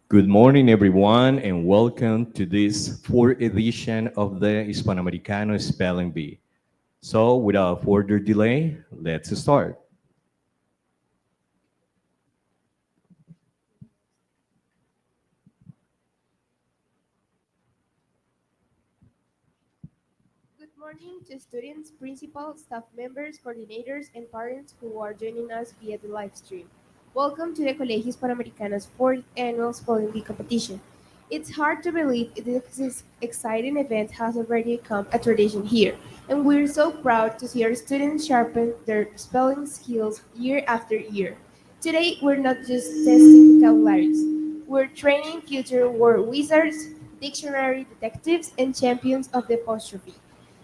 Good morning, everyone, and welcome to this fourth edition of the Hispanoamericano Spelling Bee. So, without further delay, let's start. Good morning to students, principals, staff members, coordinators, and parents who are joining us via the live stream. Welcome to the Colegio Hispanoamericano's fourth annual spelling bee competition. It's hard to believe this exciting event has already become a tradition here, and we're so proud to see our students sharpen their spelling skills year after year. Today, we're not just testing vocabularies, we're training future word wizards, dictionary detectives, and champions of the apostrophe.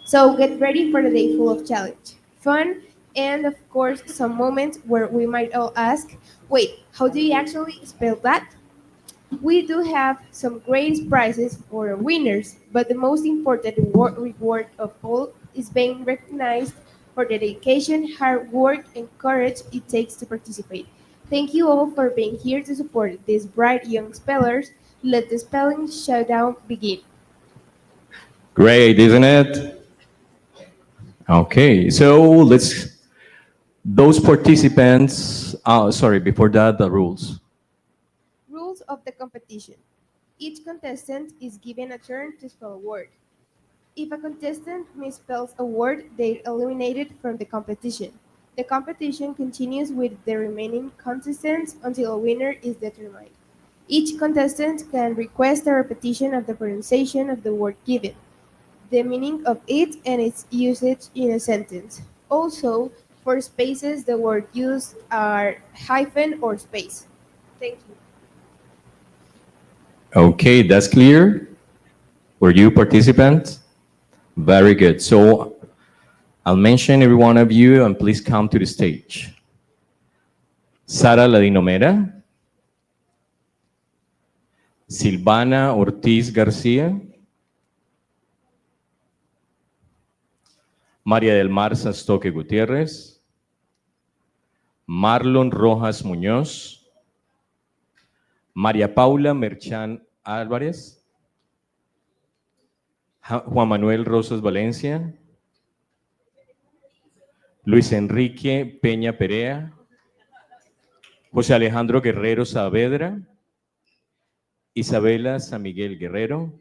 So get ready for the day full of challenge, fun, and of course, some moments where we might all ask, wait, how do you actually spell that? We do have some great prizes for our winners, but the most important reward of all is being recognized for the dedication, hard work, and courage it takes to participate. Thank you all for being here to support these bright young spellers. Let the spelling showdown begin. Great, isn't it? Okay, those participants, sorry, before that, the rules. Rules of the competition. Each contestant is given a turn to spell a word. If a contestant misspells a word, they're eliminated from the competition. The competition continues with the remaining contestants until a winner is determined. Each contestant can request a repetition of the pronunciation of the word given, the meaning of it, and its usage in a sentence. Also, for spaces, the word used are hyphen or space. Thank you. Okay, that's clear. For you participants? Very good. So, I'll mention every one of you and please come to the stage. Sara Ladinomera, Silvana Ortiz García, María del Mar Sastoque Gutiérrez, Marlon Rojas Muñoz, María Paula Merchán Álvarez, Juan Manuel Rosas Valencia, Luis Enrique Peña Perea, José Alejandro Guerrero Saavedra, Isabela San Miguel Guerrero,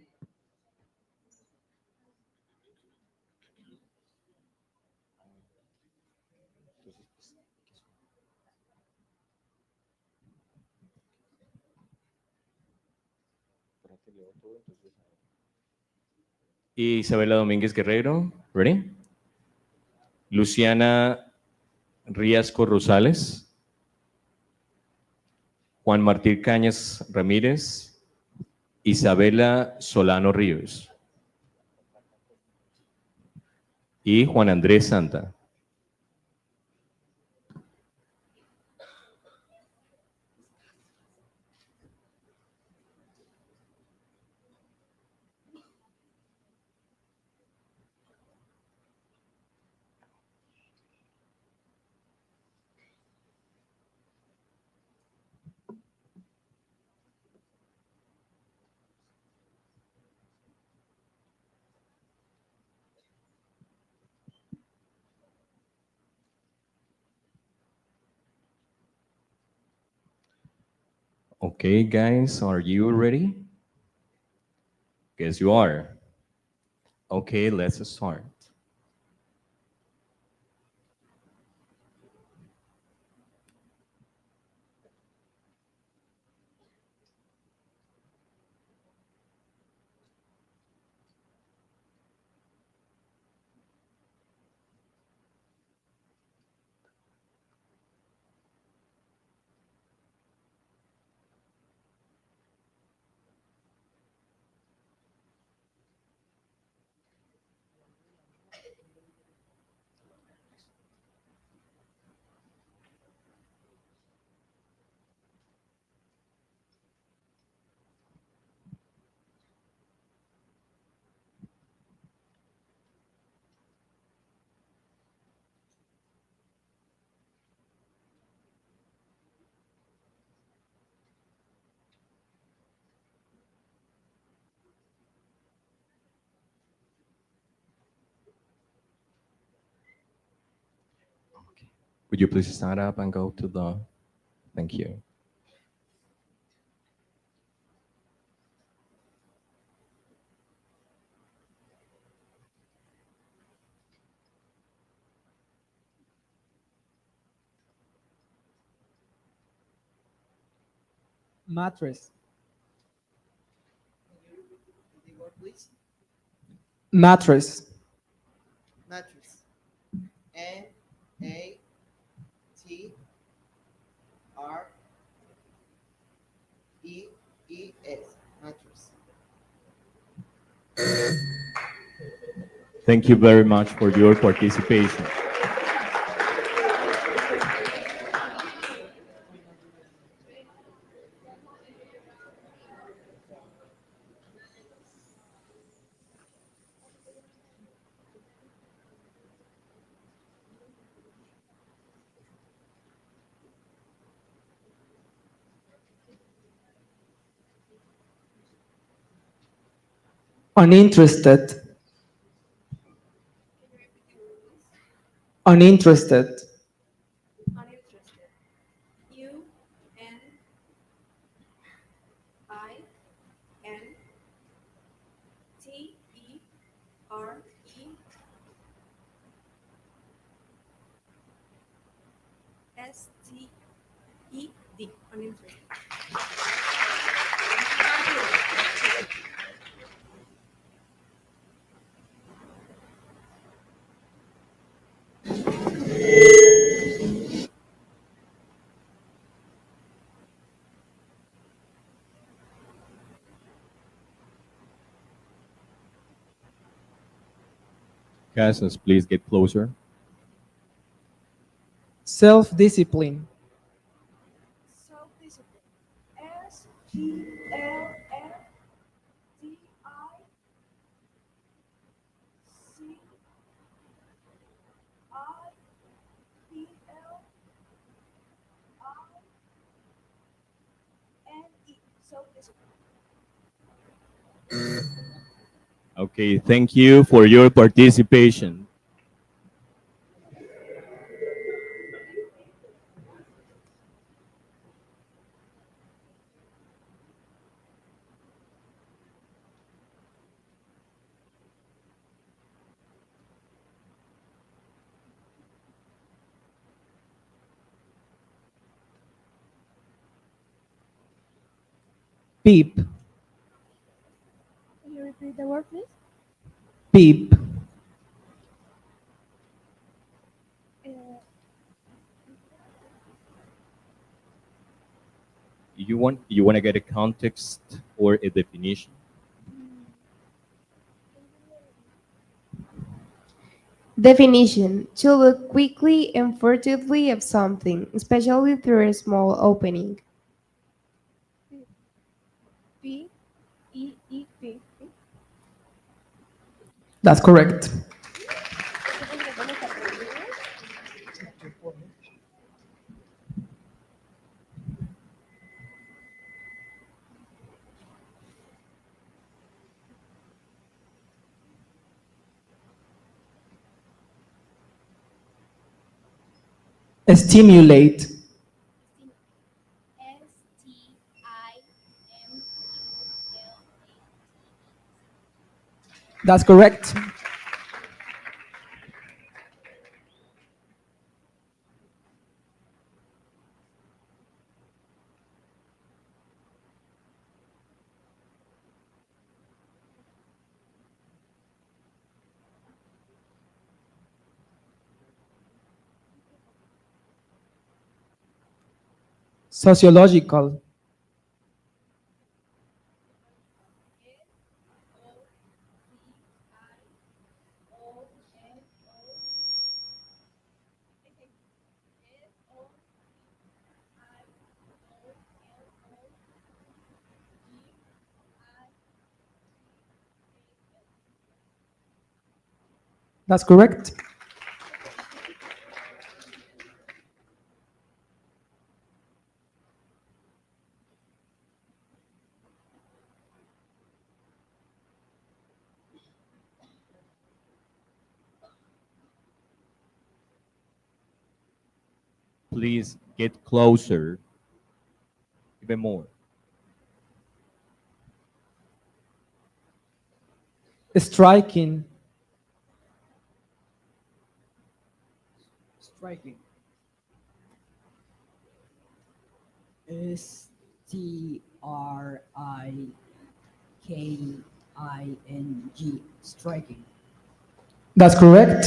Isabela Domínguez Guerrero, ready? Luciana Riasco Rosales, Juan Martín Cañas Ramírez, Isabela Solano Ríos y Juan Andrés Santa. Okay, guys, are you ready? Guess you are. Okay, let's start. Would you please stand up and go to the... Thank you. Mattress. The word, please. Mattress. Mattress. Mattres. Mattress. Thank you very much for your participation. Uninterested. Uninterested. Uninterested. U N I N T E R E S T E D. Uninterested. Cousins, please get closer. Self-discipline. Self-discipline. SGLFDICIPLINE. Self-discipline. Okay, thank you for your participation. Peep. Can you repeat the word, please? Peep. Uh, You want to get a context or a definition? Definition: to look quickly and furtively at something, especially through a small opening. P-E-E-P. That's correct. Stimulate. That's correct. Sociological. That's correct. please get closer, even more. Striking. Striking. Striking. Striking. That's correct.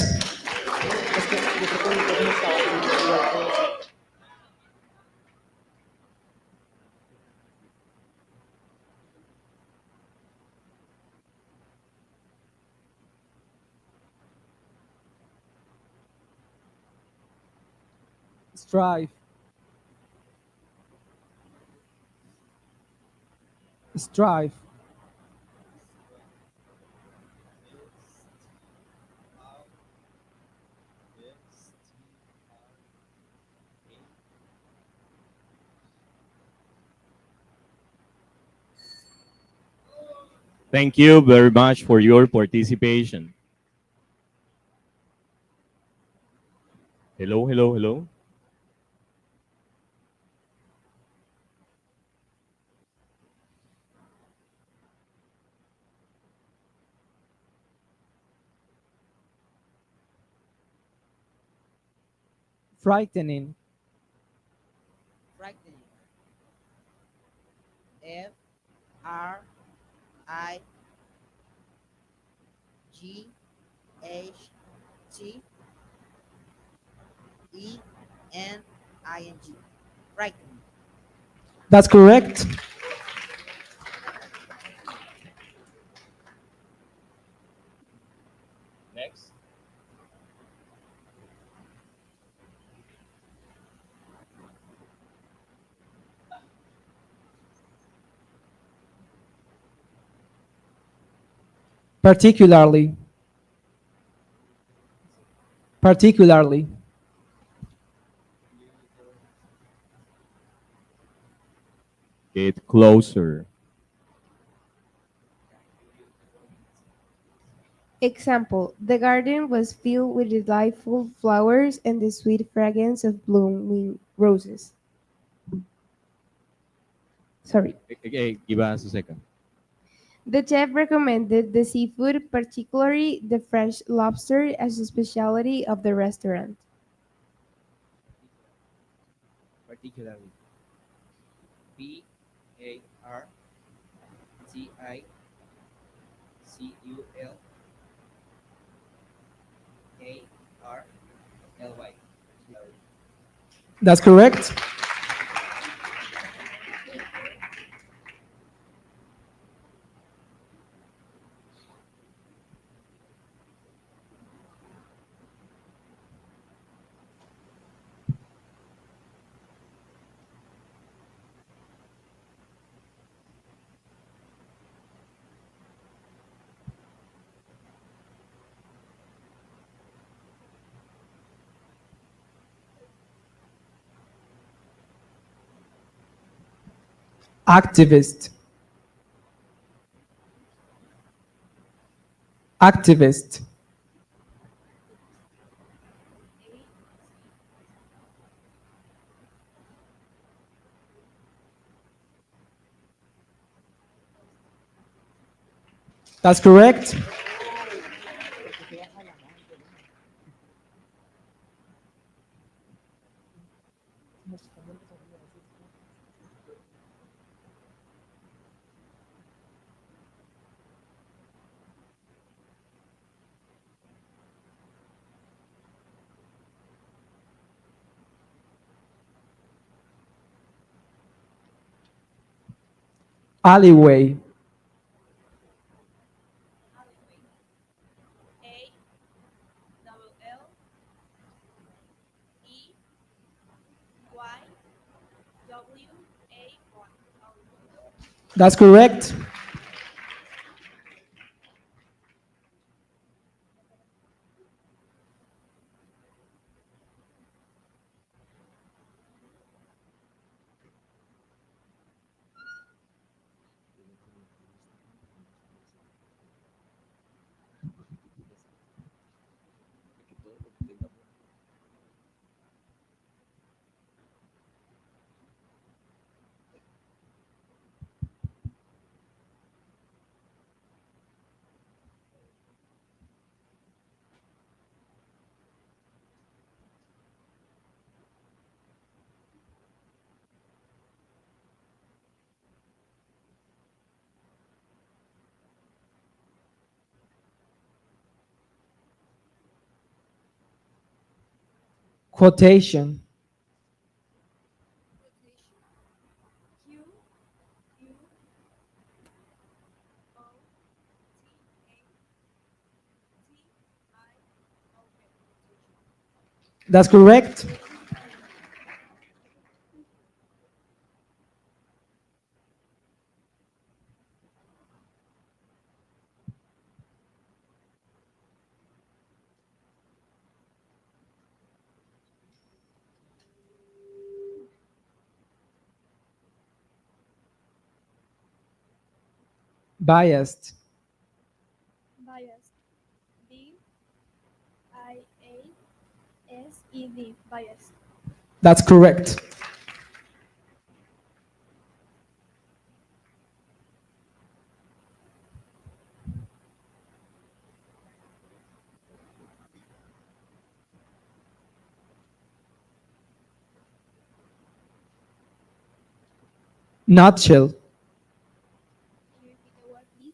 Strive. Strive. Thank you very much for your participation. Hello, hello, hello. Frightening. Frightening. Frightening. Frightening. That's correct. Next. Particularly. Particularly. Get closer. Example: the garden was filled with delightful flowers and the sweet fragrance of blooming roses. Sorry. Okay, give us a second. The chef recommended the seafood, particularly the fresh lobster, as a specialty of the restaurant. Particularly. Particularly. That's correct. Activist. Activist. That's correct. Alleyway. That's correct. Quotation. Q U O T A T I O N. That's correct. Biased. Biased. BIASED. Biased. That's correct. Nutshell. Can you repeat the word, please?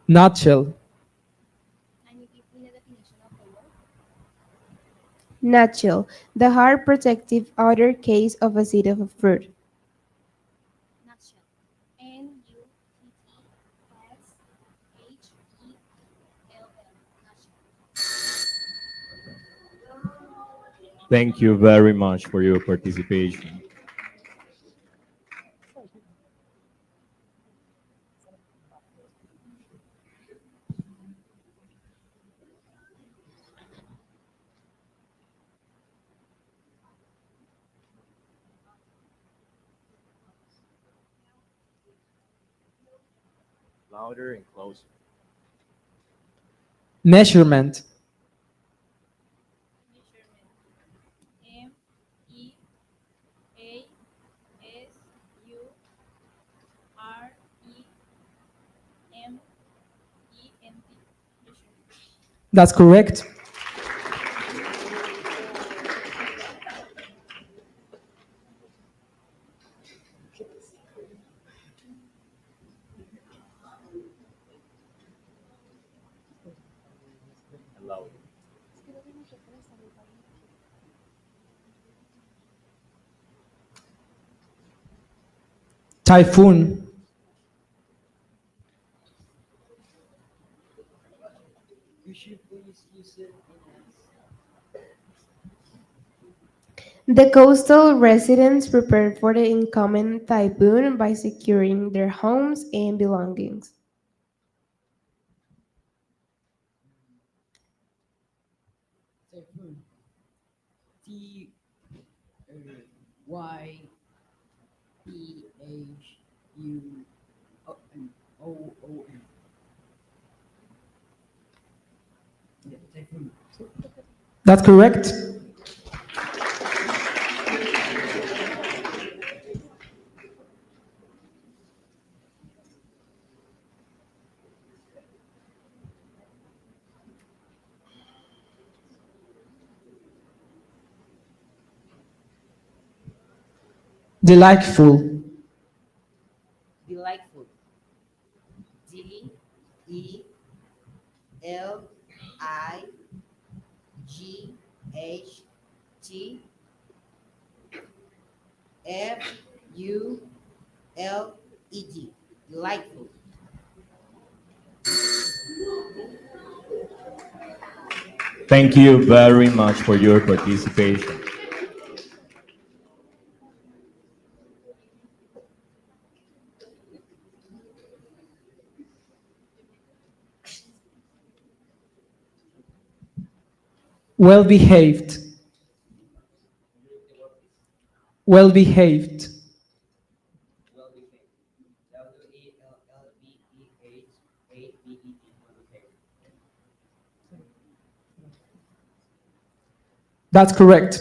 Nutshell. Can you give me the definition of the word? Nutshell, the hard protective outer case of a seed of a fruit. Nutshell. Nutshell. Thank you very much for your participation. Louder and closer. Measurement. That's correct. And louder. Typhoon. Could you please use it The coastal residents prepared for the incoming typhoon by securing their homes and belongings. typhoon? T Y P H U O O N. Yeah, typhoon. That's correct. Delightful. Delightful. DELIGHTFULED. Delightful. Thank you very much for your participation. Well behaved. Well behaved. Well behaved. WELLBEHAVED. That's correct.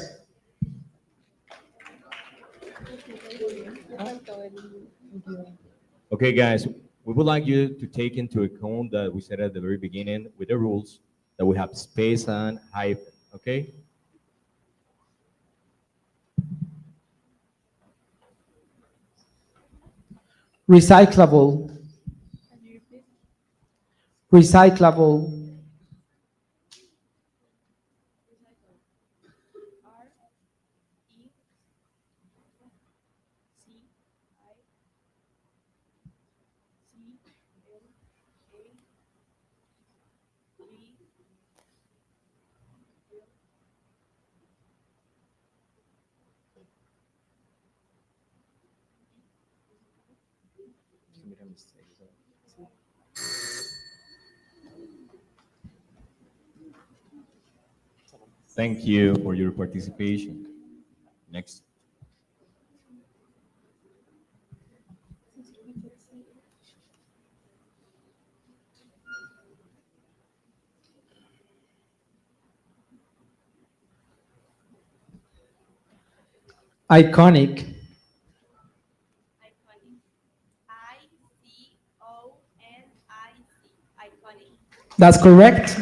Okay, guys, we would like you to take into account that we said at the very beginning with the rules that we have space and hyphen, okay? Recyclable. Recyclable. Thank you for your participation. Next. iconic, Iconic. ICONIC. Iconic. that's correct.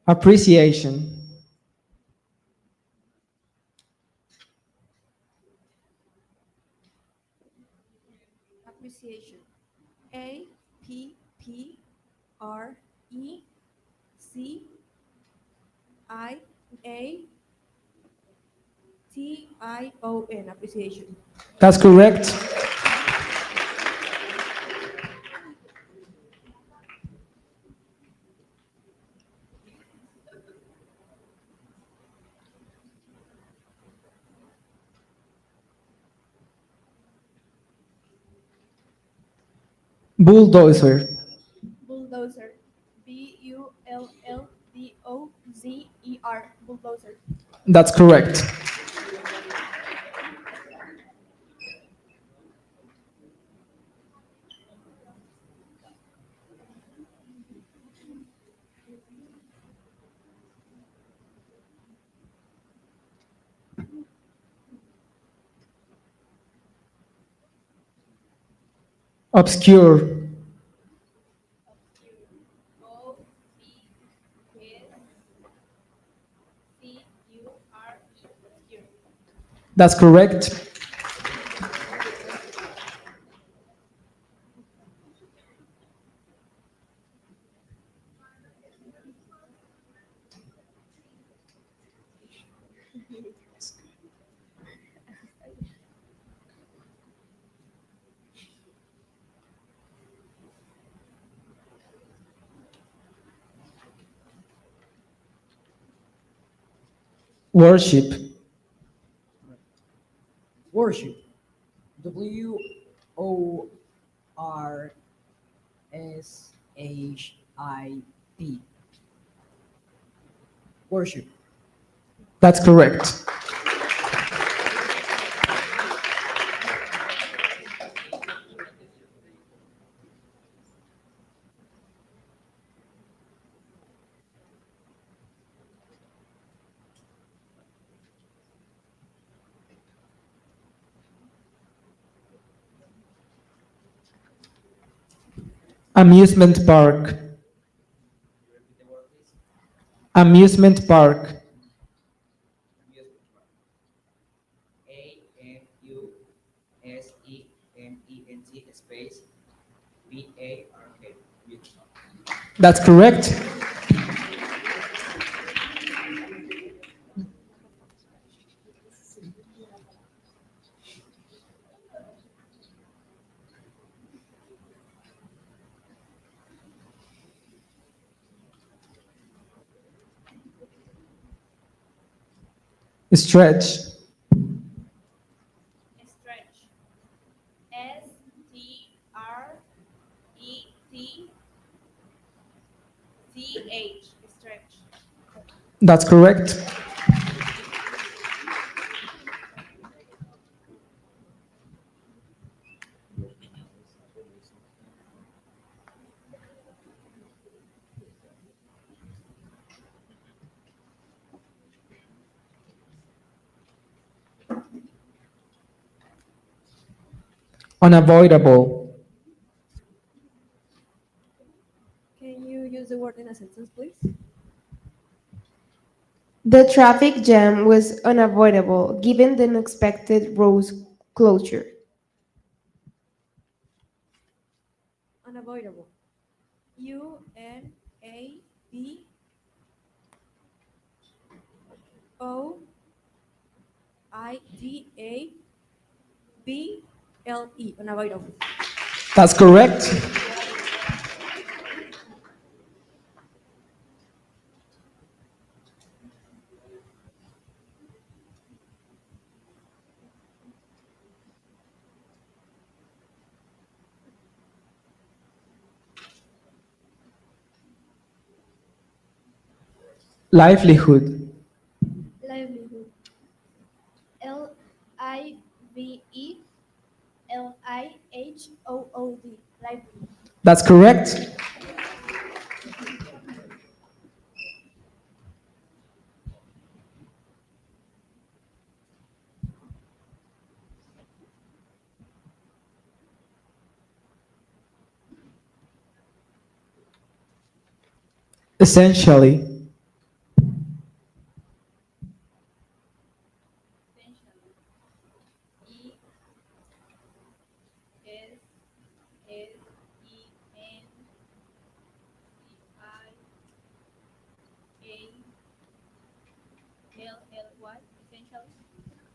Appreciation, Appreciation. APPRECIATION. Appreciation. that's correct. Bulldozer, Bulldozer. BULLDOZER. Bulldozer. that's correct. Obscure, Obscure. Obscure. that's correct. Worship, Worship. WORSHIP. Worship. that's correct. Amusement park, Repeat the word, please. amusement park, Amusement park. AMUSEMENT space PARK. Amusement park. that's correct. Stretch, Stretch. STRETCH. Stretch. that's correct. Unavoidable, Can you use the word in a sentence, please? The traffic jam was unavoidable given the unexpected road closure. Unavoidable. UNAVOIDABLE. LE, unavoidable. That's correct. Livelihood. Livelihood. LIVE LIHOOD. Livelihood. That's correct. Essentially. Essentially. ESSENCIALLY. Essentially.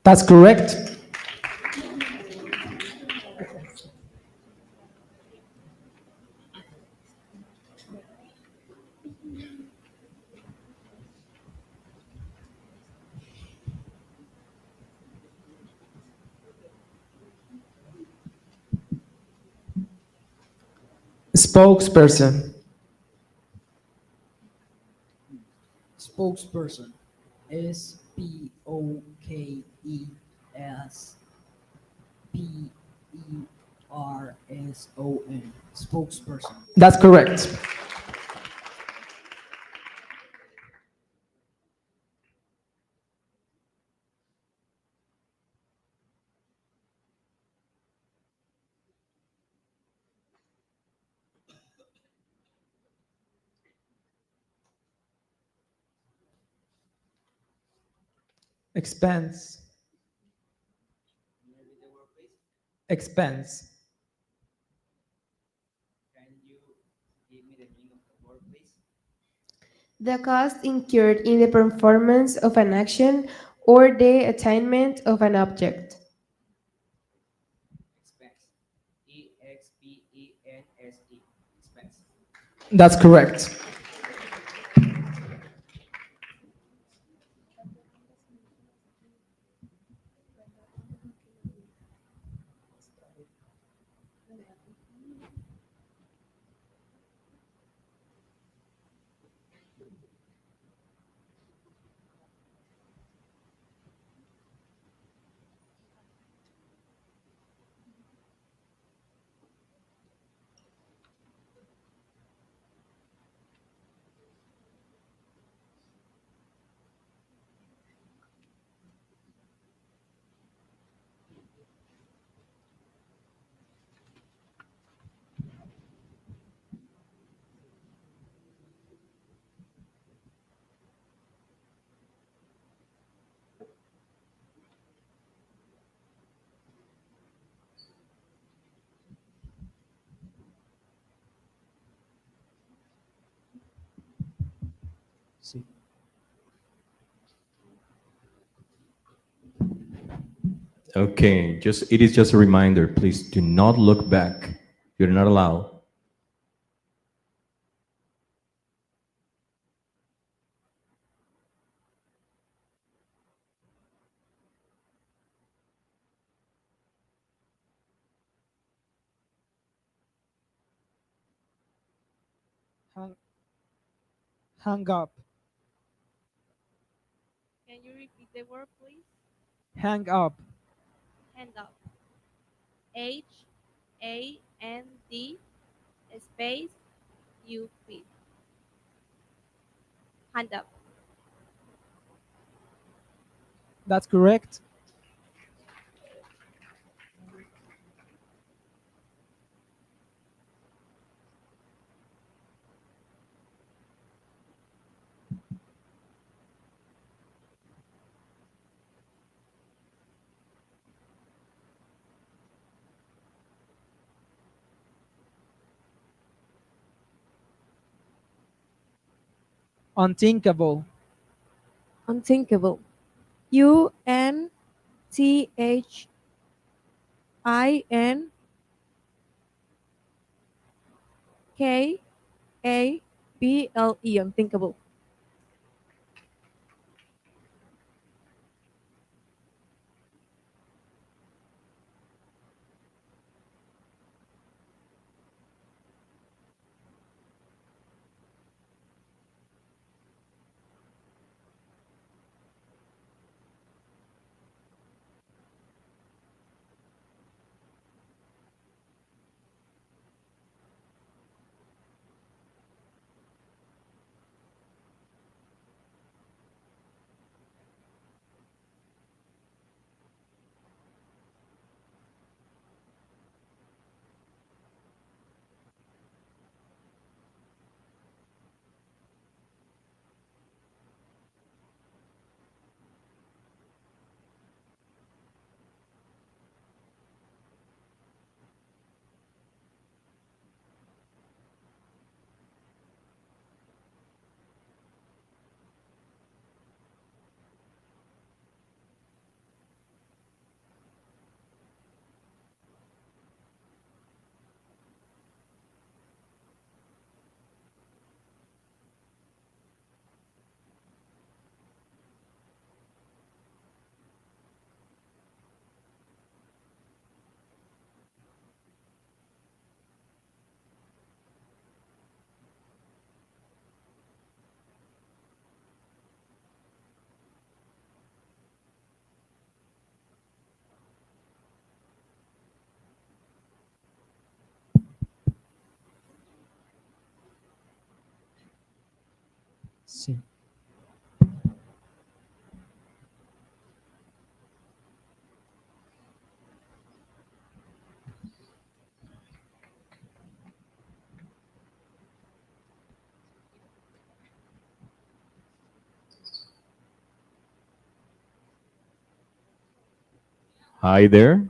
That's correct. Spokesperson. Spokesperson. SPOKESPERSON. Spokesperson. That's correct. Expense. Can you repeat the word, please? Expense. Can you give me the meaning of the word, please? The cost incurred in the performance of an action or the attainment of an object. Expense. EXPENSE. Expense. That's correct. Sí. Okay, it is just a reminder. Please do not look back. You're not allowed. Hang, hang up. Can you repeat the word, please? Hang up. Hand up. HAND space UP. Hand up. That's correct. Unthinkable. Unthinkable. UNTHINKABLE. INKABLE, unthinkable. Sí. Hi there.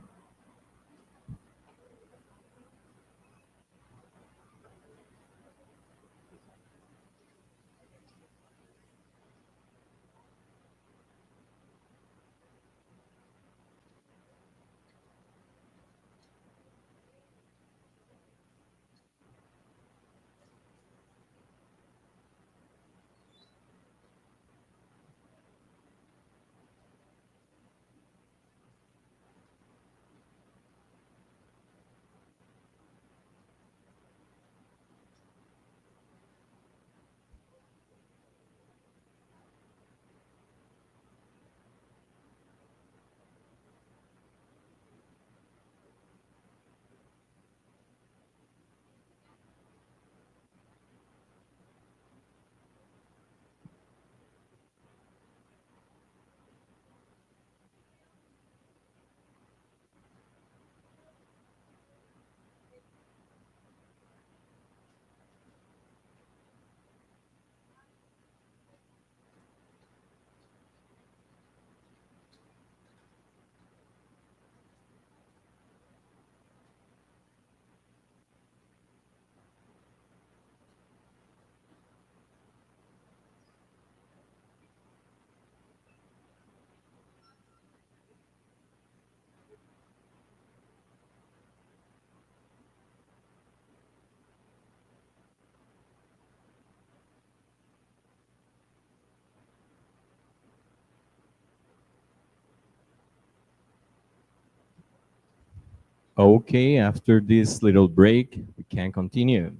Okay, after this little break, we can continue.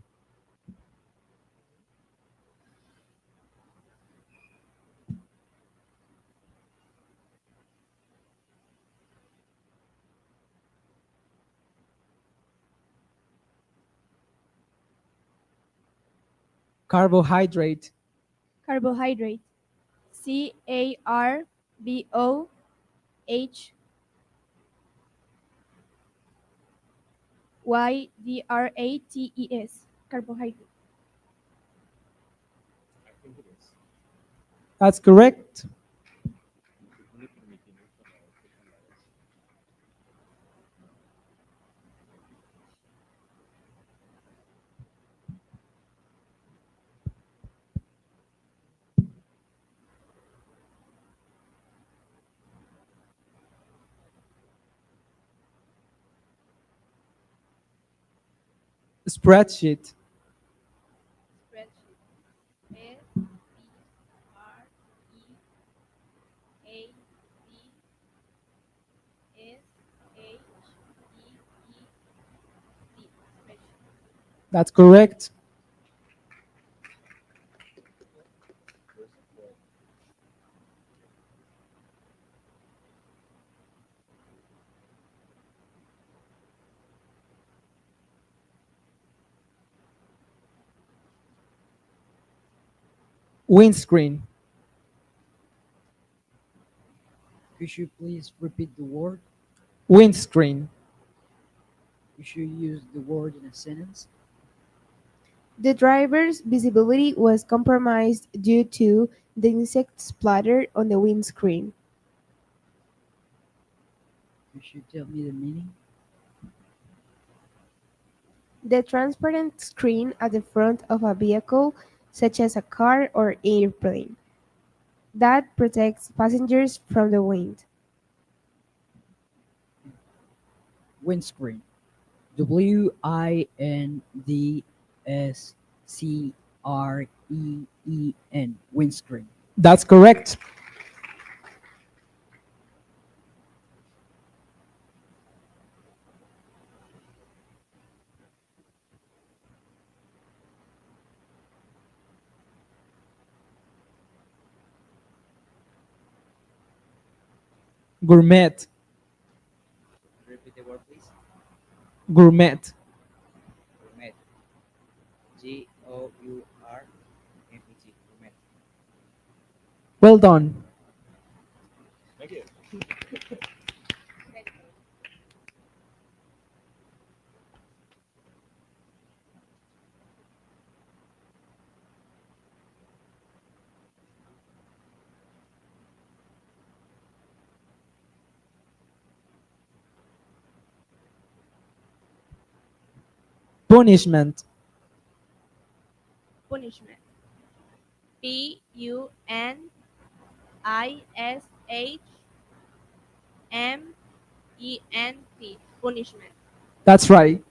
Carbohydrate. Carbohydrate. CARBOHYDRATES. Carbohydrate. That's correct. Spreadsheet. Spreadsheet. S-P-R-E-A-D-S-H-E-E-T. Spreadsheet. That's correct. Windscreen. Could you please repeat the word? Windscreen. You should use the word in a sentence. The driver's visibility was compromised due to the insect splatter on the windscreen. You should tell me the meaning. The transparent screen at the front of a vehicle, such as a car or airplane, that protects passengers from the wind. Windscreen. Windscreen. Windscreen. That's correct. Gourmet. Repeat the word, please. Gourmet. Gourmet. Gourmet. Gourmet. Well done. Punishment. Punishment. Punishment. Punishment. That's right.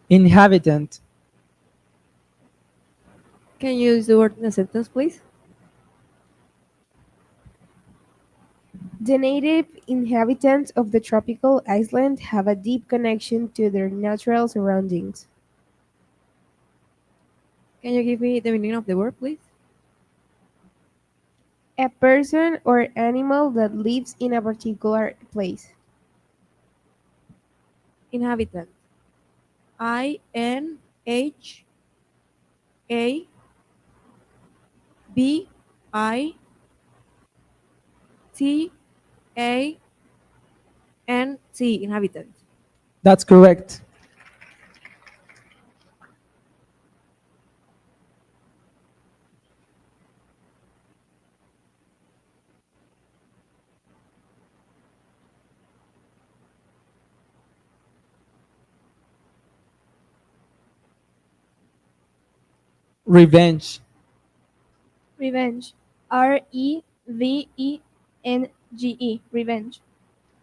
Inhabitant. Can you use the word in a sentence, please? The native inhabitants of the tropical island have a deep connection to their natural surroundings. Can you give me the meaning of the word, please? A person or animal that lives in a particular place. Inhabitant. Inhabitant. Inhabitant. That's correct. Revenge. Revenge. Revenge. Revenge.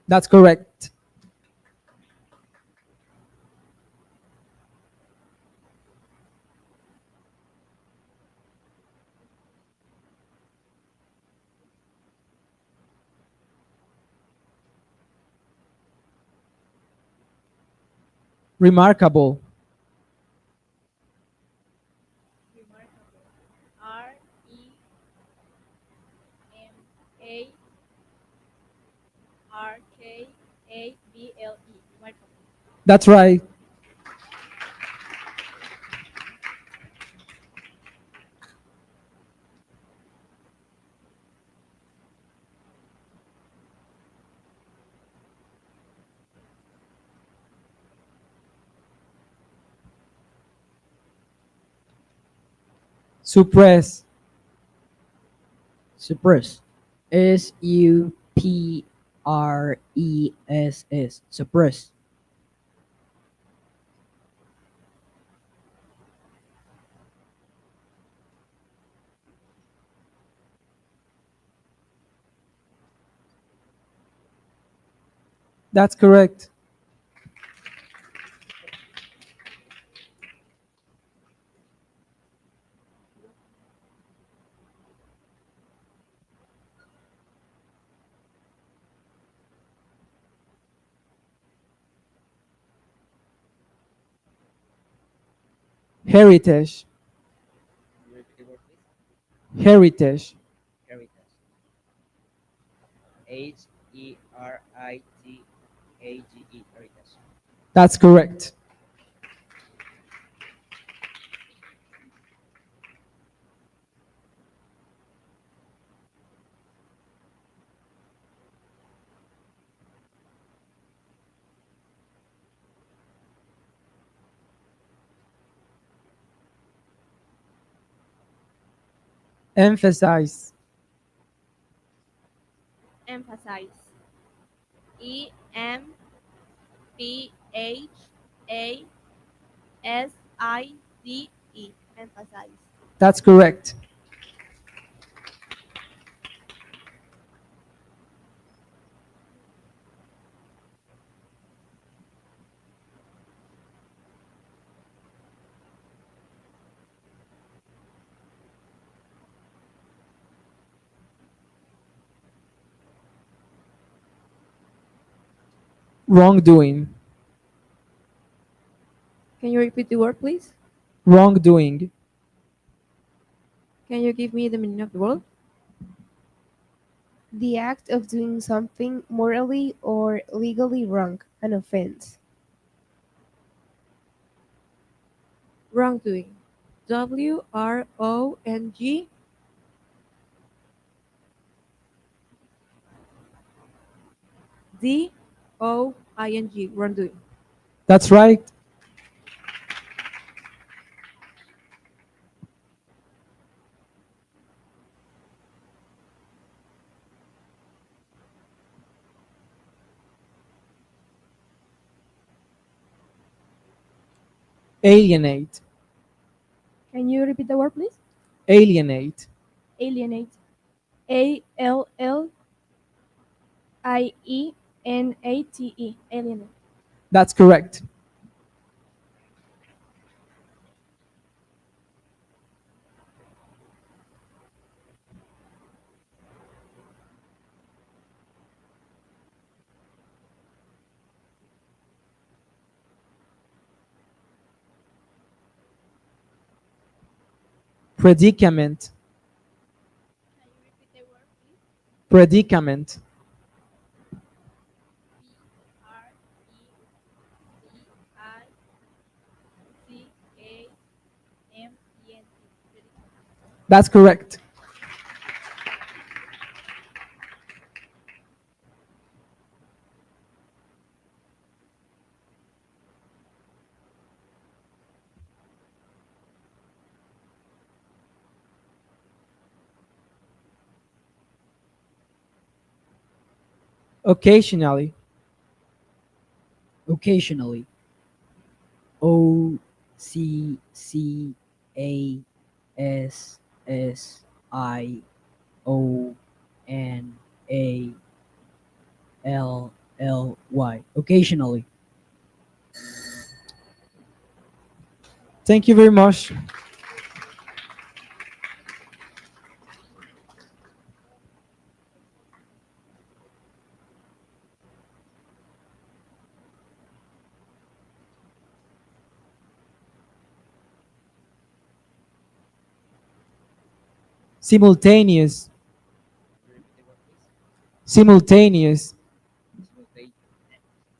That's correct. Remarkable. Remarkable. Remarkable. Remarkable. That's right. Suppress. Suppress. SUPPRESS. RESS, suppress. That's correct. Heritage. Can you repeat the word, please? Heritage. Heritage. HERITAGE. Heritage. That's correct. Emphasize. Emphasize. EMPHASIZE. Emphasize. That's correct. Wrongdoing. Can you repeat the word, please? Wrongdoing. Can you give me the meaning of the word? The act of doing something morally or legally wrong, an offense. Wrongdoing. WRONGDOING. Wrongdoing. That's right. Alienate. Can you repeat the word, please? Alienate. Alienate. ALLIENATE. Alienate. That's correct. Predicament. Can you repeat the word, please? Predicament. PREDICAMENT. That's correct. Occasionally. Occasionally. OCCASSIONALLY. Occasionally. Thank you very much. Simultaneous. Can you repeat the word, please? Simultaneous.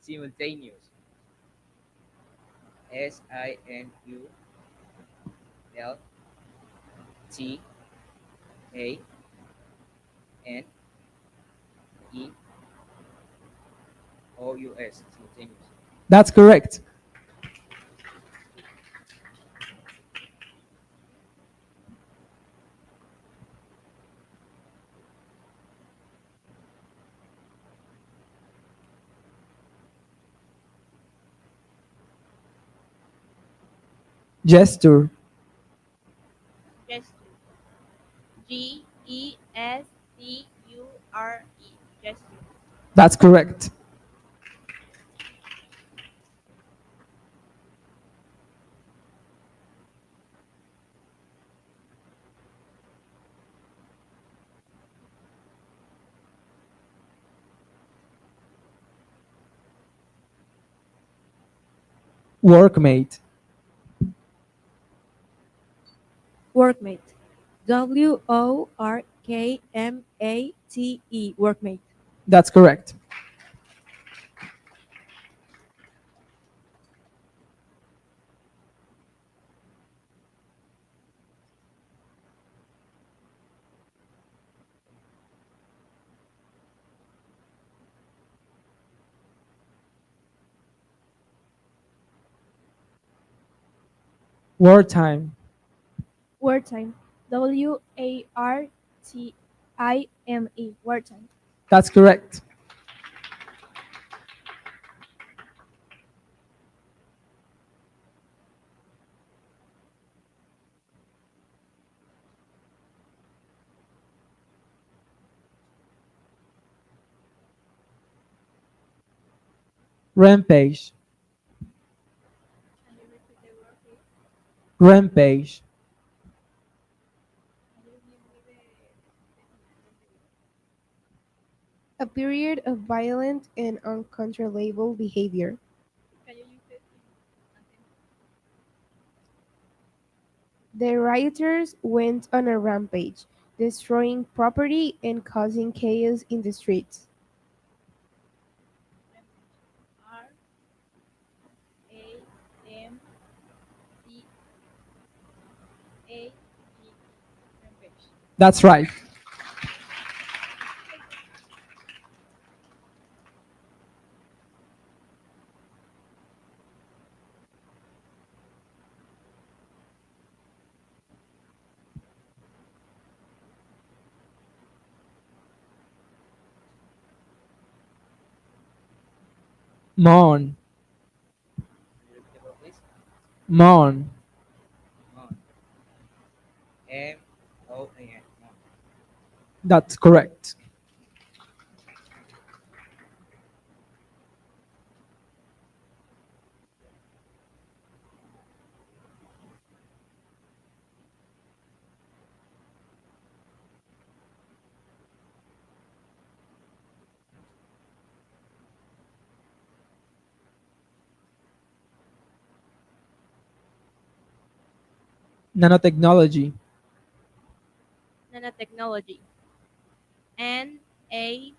Simultaneous. Simultaneous. SIMULTANEOUS. Simultaneous. That's correct. Gesture. Gesture. Gesture. Gesture. That's correct. Workmate. Workmate. WORKMATE. Workmate. That's correct. Wartime. Wartime. WARTIME. Wartime. That's correct. Rampage. Can you repeat the word, please? Rampage. Can you give me the definition of the word? A period of violent and uncontrollable behavior. Can you use it in a sentence? The rioters went on a rampage, destroying property and causing chaos in the streets. Rampage. RAMPAGE. Rampage. That's right. Mourn. Can you repeat the word, please? Mourn. Mon. MON. Mon. That's correct. Nanotechnology. Nanotechnology. NANOTECHNOLGY.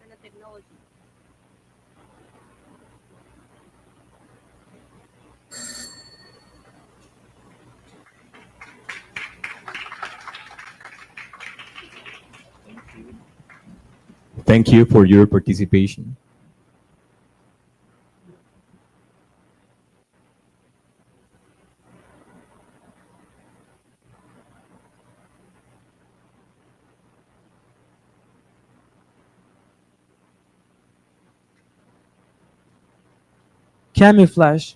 Nanotechnology. Thank you for your participation. Camouflage.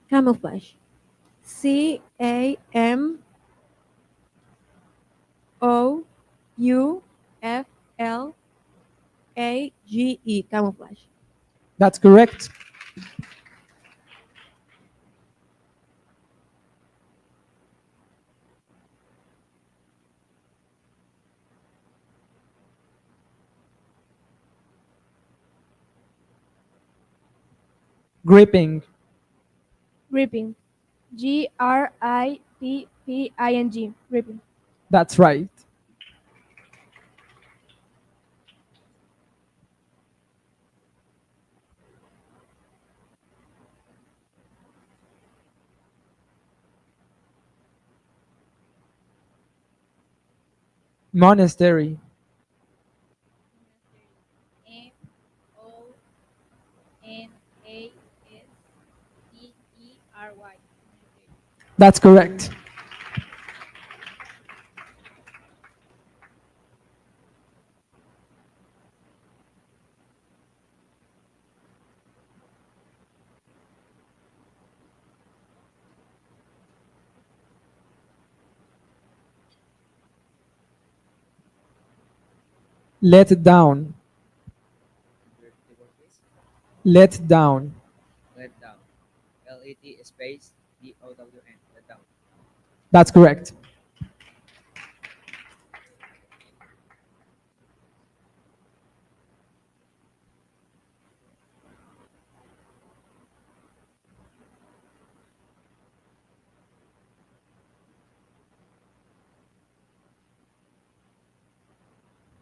Camouflage. CAMOUFLAGE. Camouflage. That's correct. Gripping. Gripping. GRIPPING. Gripping. That's right. Monastery. MONASTERY. That's correct. Let down. Repeat the word, please. Let down. Let down. L-E-T space D-O-W-N. Let down. That's correct.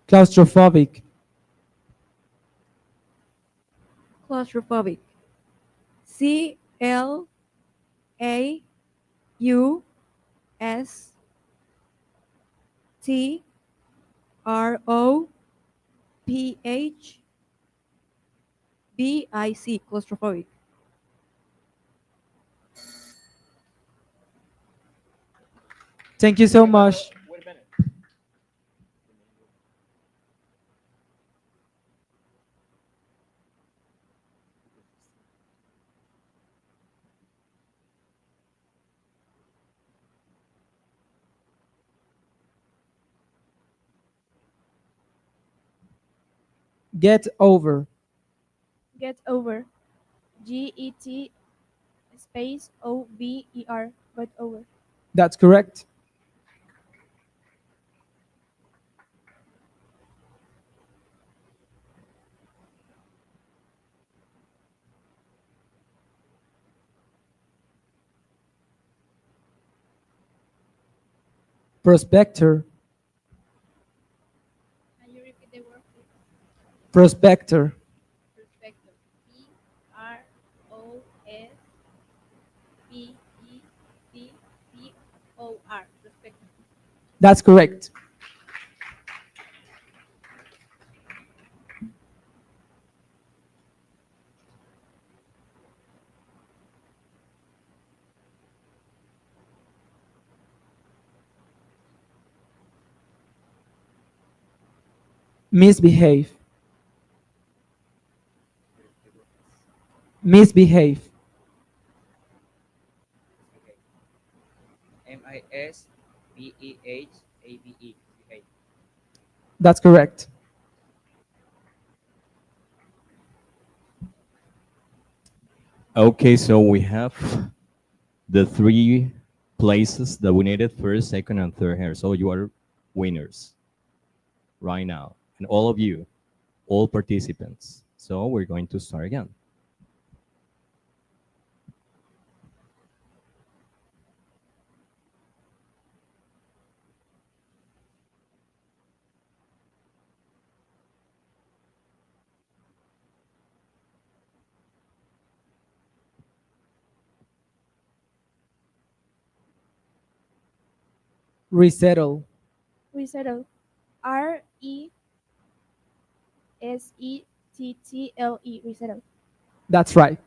Claustrophobic. Claustrophobic. Claustrophobic. Claustrophobic. Thank you so much. Wait a minute. Get over. Get over. GET space OVER. Get over. That's correct. Prospector. Can you repeat the word, please? Prospector. Perspective. PROSPECTOR. Perspective. That's correct. Misbehave. Repeat the word, please. Misbehave. Okay. M-I-S-B-E-H-A-V-E. Behave. That's correct. Okay, so we have the three places that we needed: first, second, and third here. So you are winners right now. And all of you, all participants. So we're going to start again. Resettle. Resettle. RESETTLE. Resettle. That's right.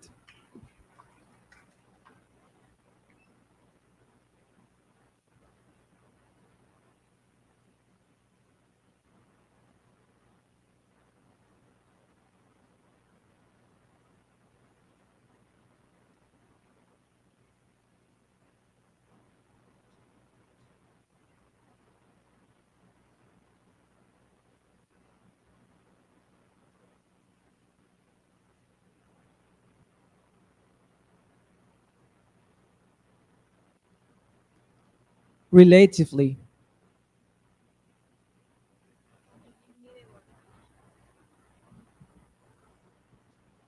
Relatively.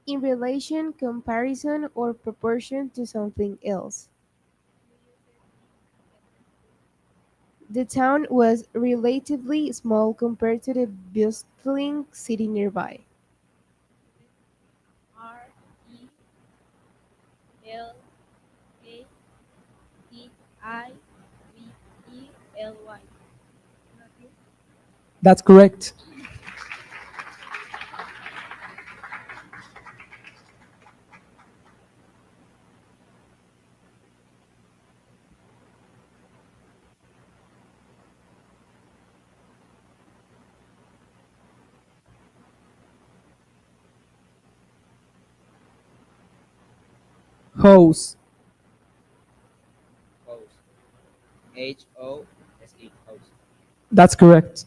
In relation, comparison, or proportion to something else. The town was relatively small compared to the bustling city nearby. RELATIVely. That's correct. Hose. Hose. H-O-S-E. Hose. That's correct.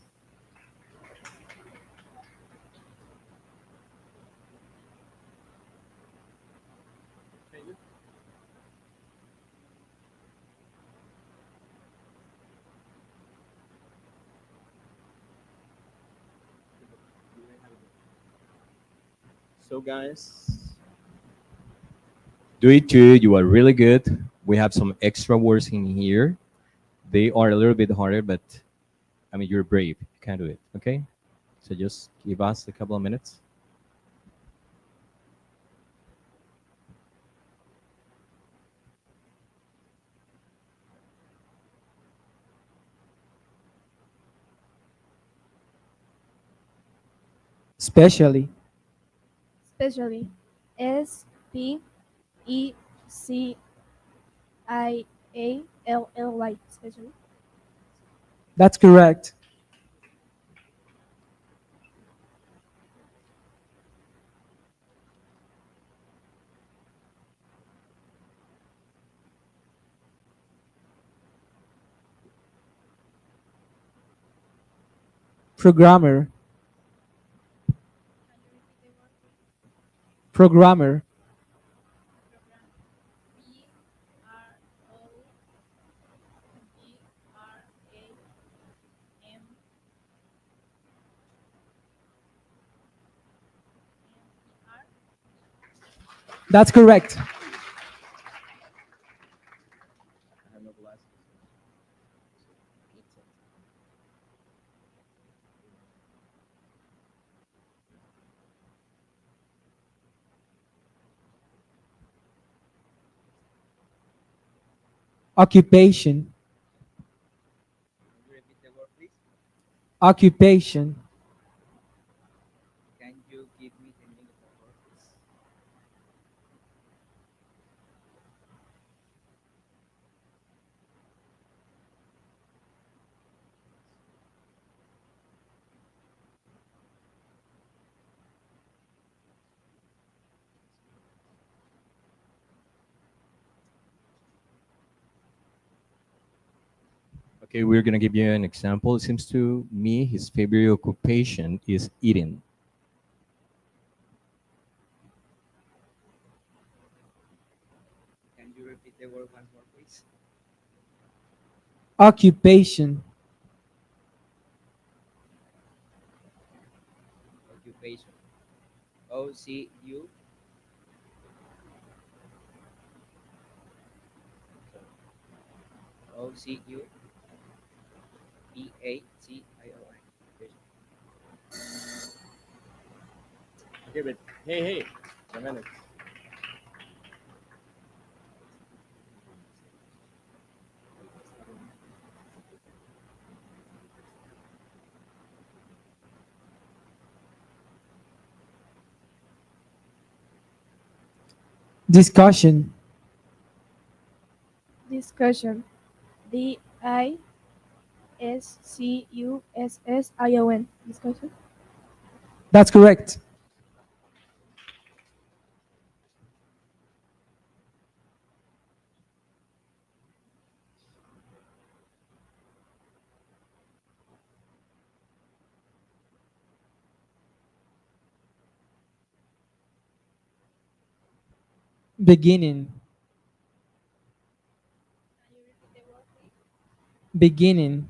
So, guys, do it too. You are really good. We have some extra words in here. They are a little bit harder, but I mean, you're brave. You can do it. Okay? So just give us a couple of minutes. Especially. Especially. SPECIALLY. Especially. That's correct. Programmer. Can you repeat the word, please? Programmer. Program. PROGRAMMER. That's correct. I have no glasses. Occupation. Can you repeat the word, please? Occupation. Can you give me the meaning of the word, please? Okay, we're gonna give you an example. It seems to me his favorite occupation is eating. Can you repeat the word once more, please? Occupation. Occupation. Occupation. Okay, but hey, a minute. Discussion. Discussion. DISCUSSION. Discussion. That's correct. Beginning. Can you repeat the word, please? Beginning. Beginning.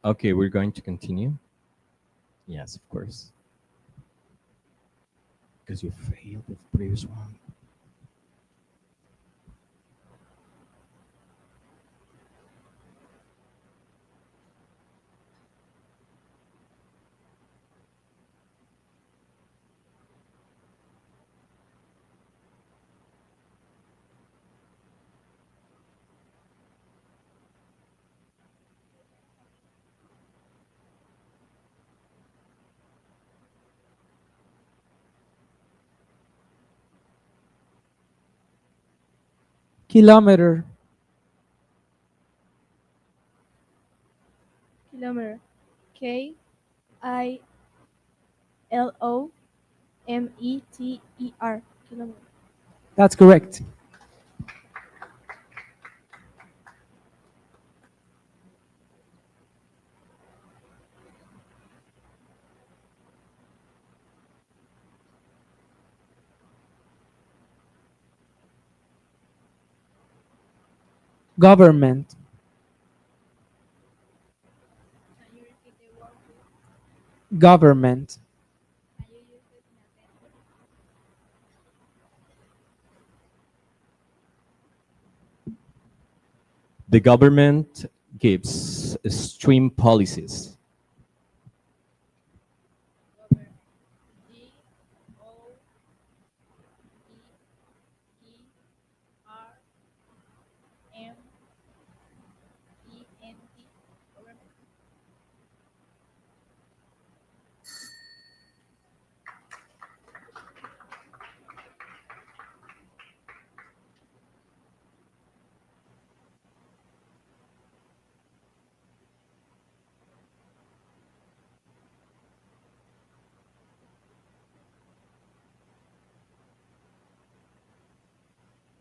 Okay, we're going to continue. Yes, of course. Because you failed the previous one. Kilometer. Kilometer. Kilometer. Kilometer. That's correct. Government. Can you repeat the word, please? Government. Can you use it in a sentence? The government gives extreme policies. Government. Government. Government.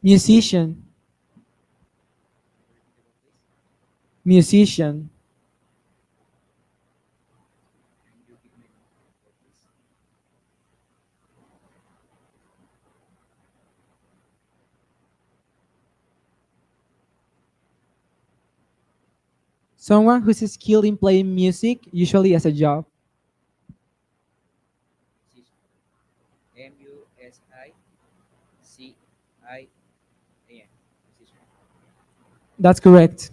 Musician. Musician. Can you give me the word, please? Someone who's skilled in playing music, usually as a job. Musician. Musician. Musician. That's correct.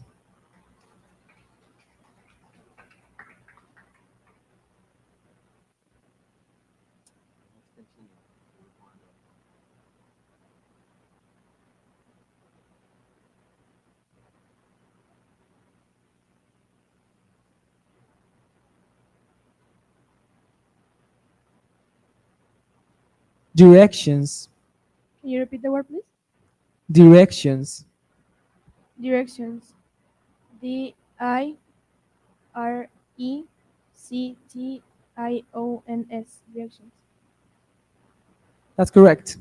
Directions. Can you repeat the word, please? Directions. Directions. Directions. Directions. That's correct.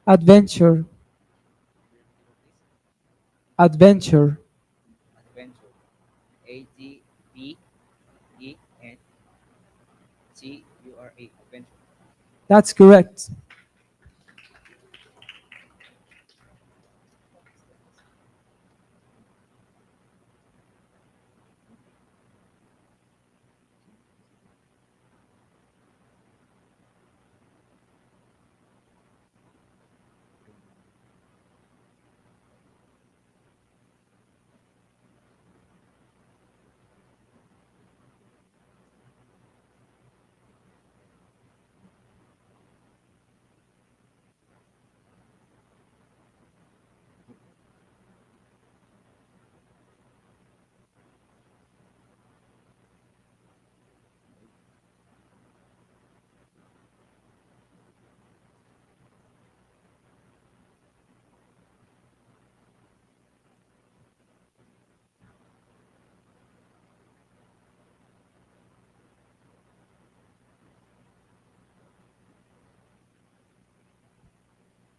Adventure. Adventure. Adventure. Adventure. That's correct.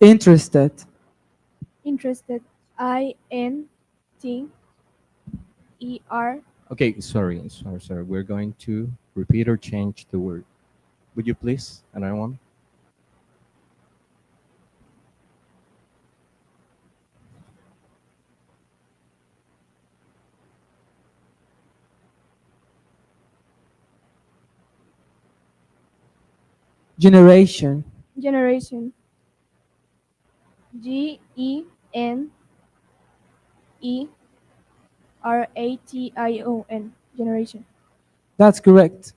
Interested. Interested. INTER. Okay, sorry. We're going to repeat or change the word. Would you please? Another one. Generation. Generation. GENERATION. Generation. That's correct.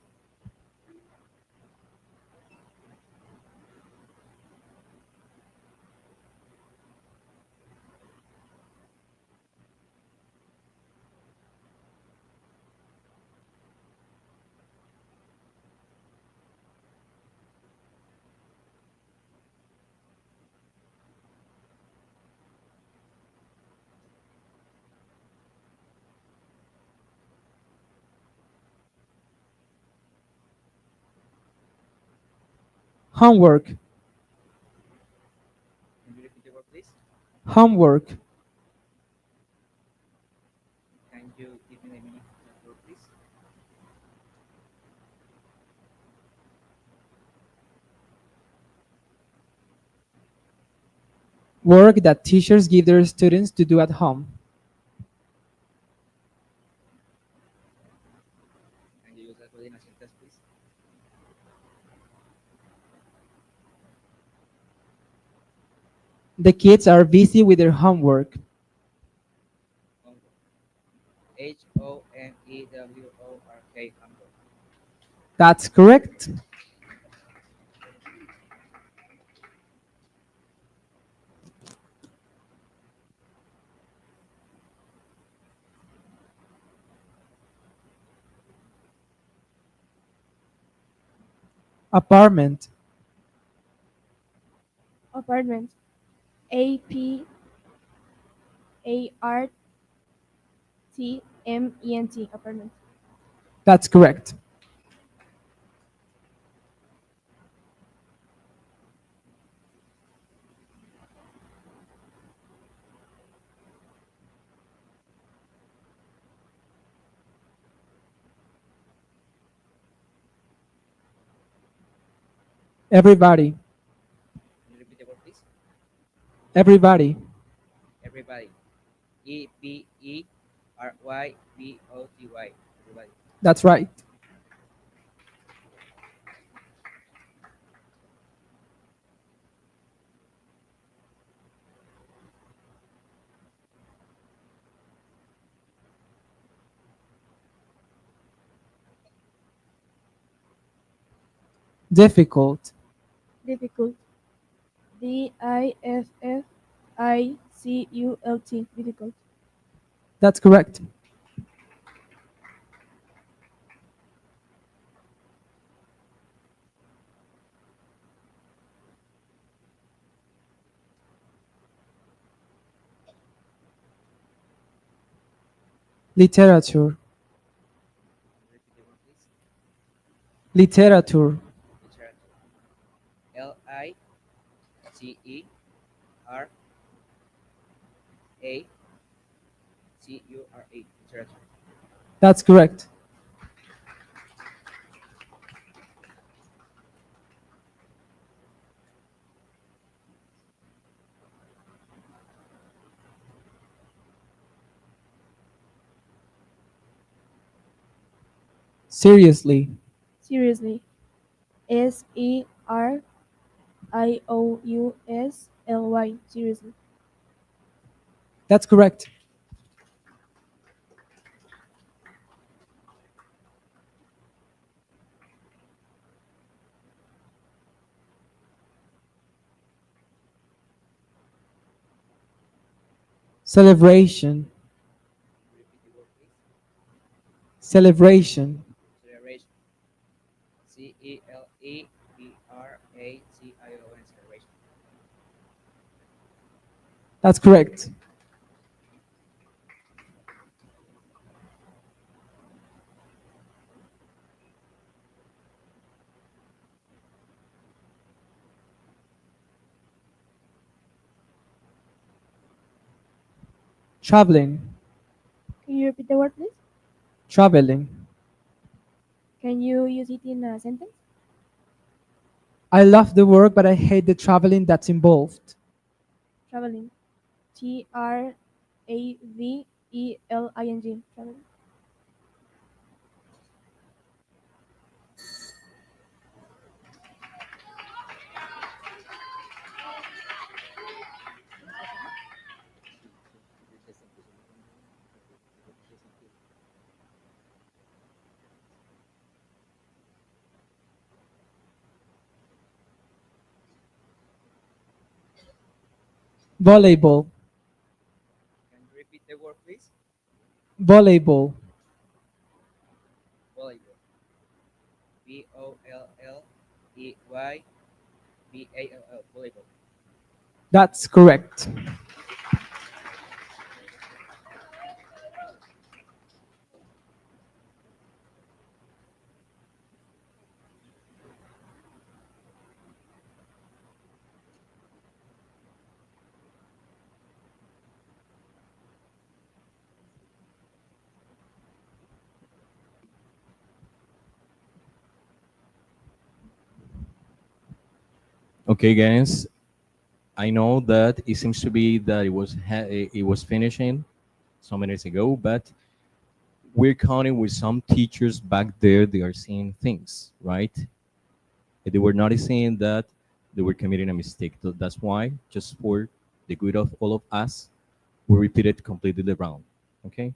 Homework. Can you repeat the word, please? Homework. Can you give me the meaning of that word, please? Work that teachers give their students to do at home. Can you use that word in a sentence, please? The kids are busy with their homework. Homework. HOMEWORK. Homework. That's correct. Apartment. Apartment. APARTMENT. Apartment. That's correct. Everybody. Can you repeat the word, please? Everybody. Everybody. EPERYBOTY. Everybody. That's right. Difficult. Difficult. DIFFICULT. Difficult. That's correct. Literature. Can you repeat the word, please? Literature. Literature. LITERATURE. Literature. That's correct. Seriously. Seriously. SERIOUSLY. Seriously. That's correct. Celebration. Can you repeat the word, please? Celebration. Celebration. CELEBRATION. Celebration. That's correct. Traveling. Can you repeat the word, please? Traveling. Can you use it in a sentence? I love the work, but I hate the traveling that's involved. Traveling. Traveling. Traveling. Volleyball. Can you repeat the word, please? Volleyball. Volleyball. VOLLEYBALL. Volleyball. That's correct. Okay, guys. I know that it seems to be that it was finishing some minutes ago, but we're counting with some teachers back there. They are seeing things, right? They were noticing that they were committing a mistake. So that's why, just for the good of all of us, we repeat it completely wrong. Okay,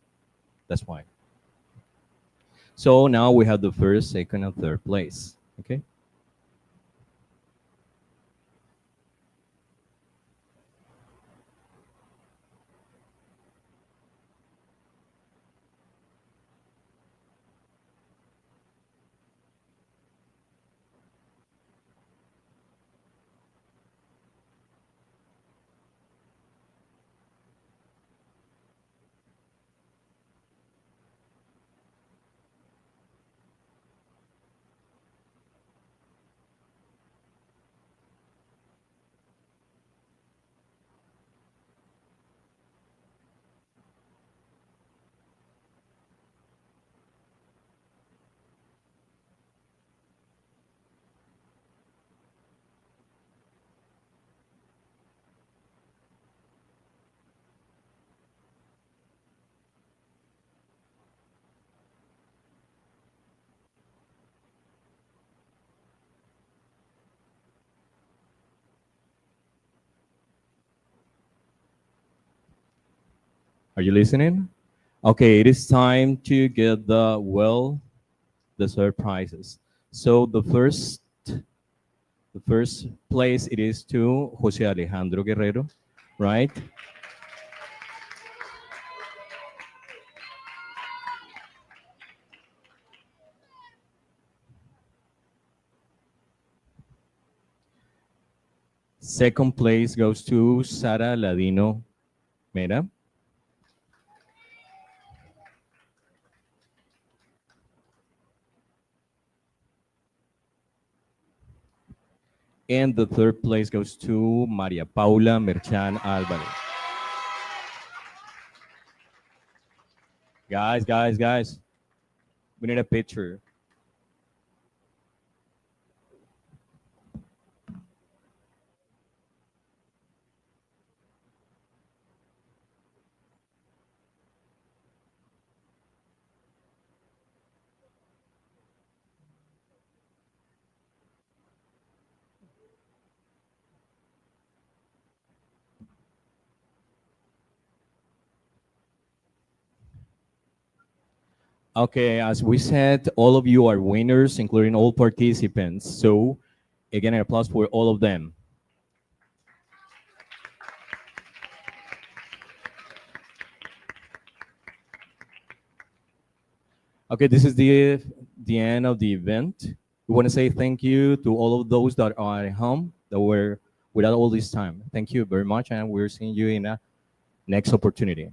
that's why. So now we have the first, second, and third place. Okay. Are you listening? Okay, it is time to get the deserved prizes. So the first place it is to Jose Alejandro Guerrero, right? Second place goes to Sara Ladino Mera. And the third place goes to Maria Paula Merchan Alvarez. Guys, we need a picture. Okay, as we said, all of you are winners, including all participants. So, again, an applause for all of them. Okay, this is the end of the event. We want to say thank you to all of those that are at home that were without all this time. Thank you very much, and we're seeing you in a next opportunity.